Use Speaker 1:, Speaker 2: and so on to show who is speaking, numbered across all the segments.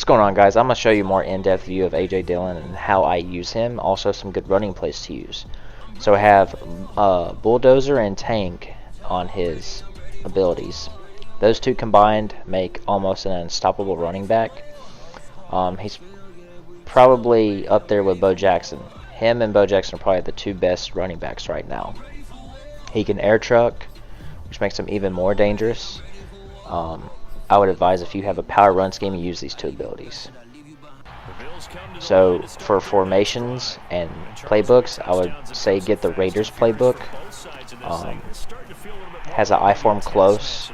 Speaker 1: What's going on, guys? I'm going to show you a more in-depth view of A.J. Dillon and how I use him. Also some good running plays to use. So I have Bulldozer and Tank on his abilities. Those two combined make almost an unstoppable running back. He's probably up there with Bo Jackson. Him and Bo Jackson are probably the two best running backs right now. He can air truck, which makes him even more dangerous. I would advise if you have a power run scheme, you use these two abilities. So for formations and playbooks, I would say get the Raiders playbook. Has an I form close,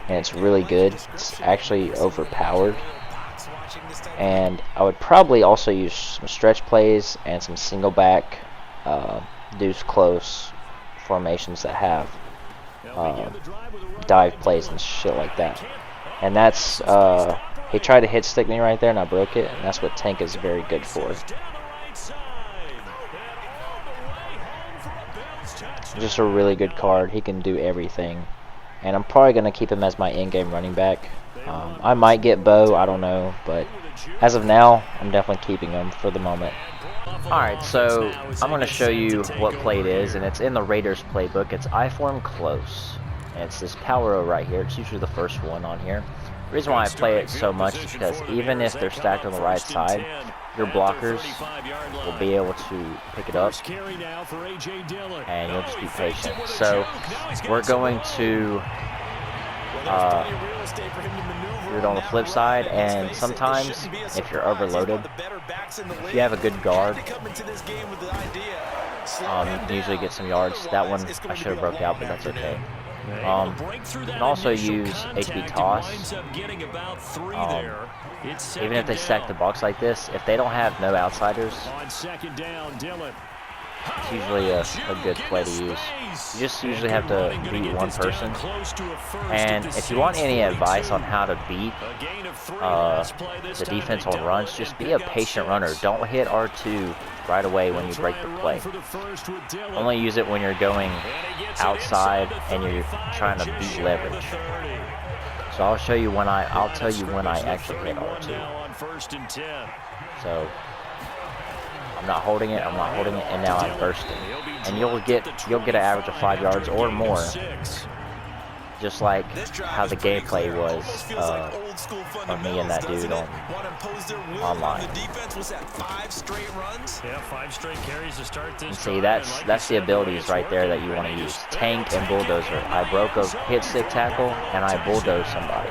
Speaker 1: and it's really good. It's actually overpowered. And I would probably also use some stretch plays and some single back deuce close formations that have dive plays and shit like that. And that's he tried to hit stick me right there and I broke it, and that's what Tank is very good for. Just a really good card. He can do everything, and I'm probably going to keep him as my in-game running back. I might get Bo, I don't know, but as of now, I'm definitely keeping him for the moment. Alright, so I'm going to show you what play it is, and it's in the Raiders playbook. It's I form close. And it's this power row right here. It's usually the first one on here. The reason why I play it so much is because even if they're stacked on the right side, your blockers will be able to pick it up, and you'll just be patient. So we're going to do it on the flip side, and sometimes if you're overloaded, if you have a good guard, you can usually get some yards. That one I should have broke out, but that's okay. You can also use HB toss. Even if they stack the box like this, if they don't have no outsiders, it's usually a good play to use. You just usually have to beat one person. And if you want any advice on how to beat the defense on runs, just be a patient runner. Don't hit R2 right away when you break the play. Only use it when you're going outside and you're trying to beat leverage. So I'll show you when I'll tell you when I actually hit R2. So I'm not holding it, and now I'm bursting. And you'll get an average of 5 yards or more, just like how the gameplay was of me and that dude online. And see, that's the abilities right there that you want to use. Tank and Bulldozer. I broke a hit stick tackle and I bulldozed somebody.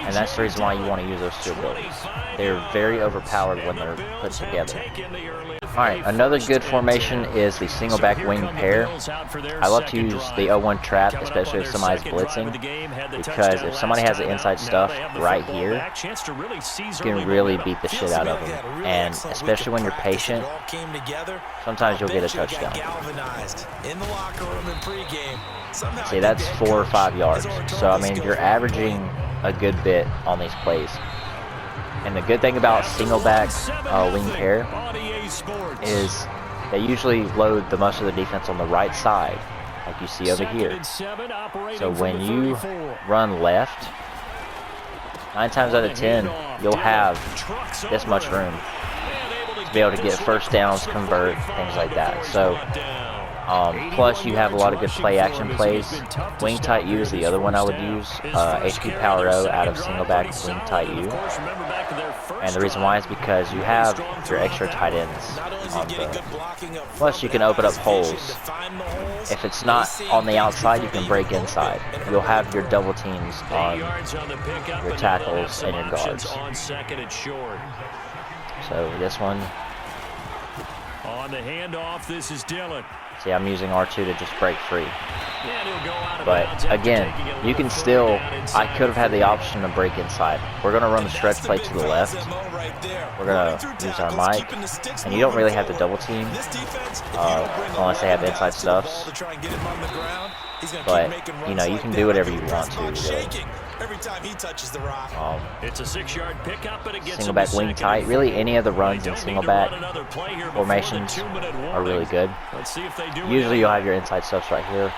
Speaker 1: And that's the reason why you want to use those two abilities. They're very overpowered when they're put together. Alright, another good formation is the single back wing pair. I love to use the 0-1 trap, especially if somebody's blitzing, because if somebody has the inside stuff right here, you can really beat the shit out of them. And especially when you're patient, sometimes you'll get a touchdown. See, that's 4 or 5 yards. So, I mean, you're averaging a good bit on these plays. And the good thing about single back wing pair is they usually load the most of the defense on the right side, like you see over here. So when you run left, 9 times out of 10, you'll have this much room to be able to get first downs, convert, things like that. So plus you have a lot of good play action plays. Wing tight U is the other one I would use. HP Power O out of single back wing tight U. And the reason why is because you have your extra tight ends on the, plus you can open up holes. If it's not on the outside, you can break inside. You'll have your double teams on your tackles and your guards. So this one,
Speaker 2: on the handoff, this is Dillon.
Speaker 1: See, I'm using R2 to just break free. But again, you can still, I could have had the option to break inside. We're going to run the stretch play to the left. We're going to use our mic. And you don't really have to double team unless they have inside stuffs. But, you know, you can do whatever you want to, really.
Speaker 2: It's a 6-yard pickup, but it gets
Speaker 1: single back wing tight. Really, any of the runs in single back formations are really good. Usually you'll have your inside stuffs right here.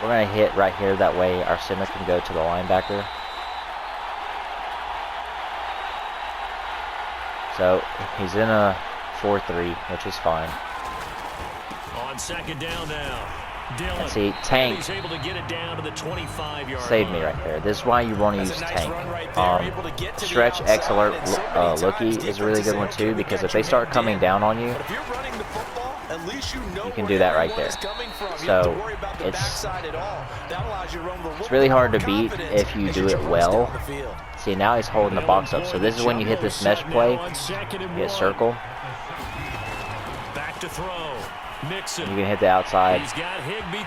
Speaker 1: We're going to hit right here, that way our center can go to the linebacker. So he's in a 4-3, which is fine.
Speaker 2: On second down now. Dillon.
Speaker 1: And see, Tank
Speaker 2: He's able to get it down to the 25-yard
Speaker 1: saved me
Speaker 2: line.
Speaker 1: right there. This is why you want to use Tank. Stretch X alert looky is a really good one too, because if they start coming down on you, you can do that right there. So it's really hard to beat if you do it well. See, now he's holding the box up. So this is when you hit this mesh play, you hit circle.
Speaker 2: Back to throw. Mixon.
Speaker 1: You can hit the outside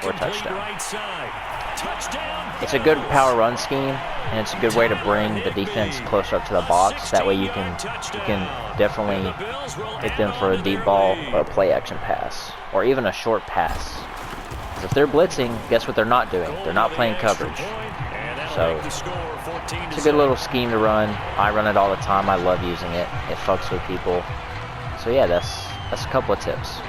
Speaker 1: or touchdown. It's a good power run scheme, and it's a good way to bring the defense closer up to the box. That way you can definitely hit them for a deep ball or a play action pass, or even a short pass. Because if they're blitzing, guess what they're not doing? They're not playing coverage. So it's a good little scheme to run. I run it all the time. I love using it. It fucks with people. So yeah, that's a couple of tips.